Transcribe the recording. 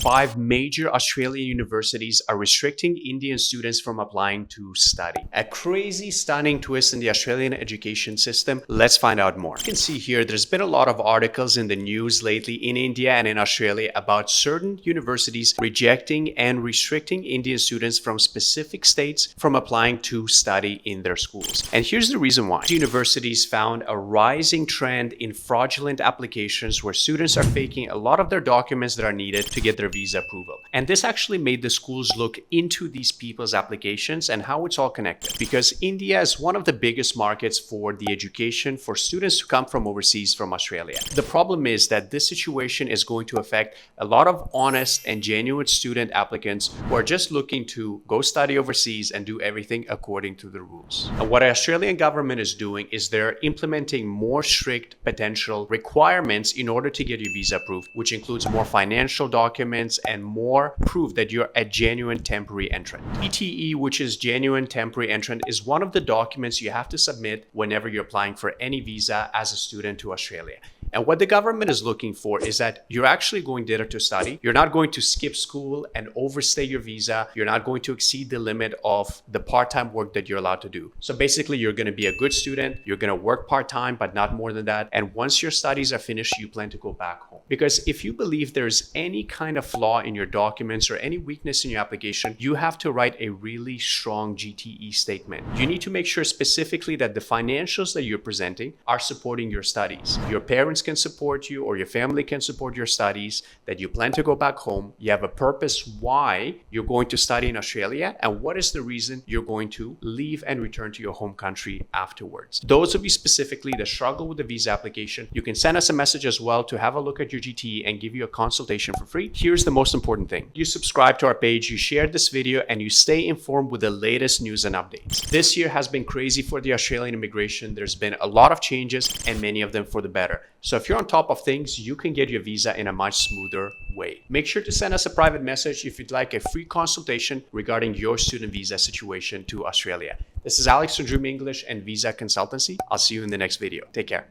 5 major Australian universities are restricting Indian students from applying to study. A crazy, stunning twist in the Australian education system. Let's find out more. You can see here, there's been a lot of articles in the news lately in India and in Australia about certain universities rejecting and restricting Indian students from specific states from applying to study in their schools. And here's the reason why. Universities found a rising trend in fraudulent applications where students are faking a lot of their documents that are needed to get their visa approval. And this actually made the schools look into these people's applications and how it's all connected. Because India is one of the biggest markets for the education for students who come from overseas from Australia. The problem is that this situation is going to affect a lot of honest and genuine student applicants who are just looking to go study overseas and do everything according to the rules. And what the Australian government is doing is they're implementing more strict potential requirements in order to get your visa approved, which includes more financial documents and more proof that you're a genuine temporary entrant. PTE, which is genuine temporary entrant, is one of the documents you have to submit whenever you're applying for any visa as a student to Australia. And what the government is looking for is that you're actually going there to study. You're not going to skip school and overstay your visa. You're not going to exceed the limit of the part-time work that you're allowed to do. So basically, you're going to be a good student. You're going to work part-time, but not more than that. And once your studies are finished, you plan to go back home. Because if you believe there's any kind of flaw in your documents or any weakness in your application, you have to write a really strong GTE statement. You need to make sure specifically that the financials that you're presenting are supporting your studies. Your parents can support you or your family can support your studies, that you plan to go back home, you have a purpose why you're going to study in Australia, and what is the reason you're going to leave and return to your home country afterwards. Those of you specifically that struggle with the visa application, you can send us a message as well to have a look at your GTE and give you a consultation for free. Here's the most important thing. You subscribe to our page, you share this video, and you stay informed with the latest news and updates. This year has been crazy for the Australian immigration. There's been a lot of changes and many of them for the better. So if you're on top of things, you can get your visa in a much smoother way. Make sure to send us a private message if you'd like a free consultation regarding your student visa situation to Australia. This is Alex from Dream English and Visa Consultancy. I'll see you in the next video. Take care.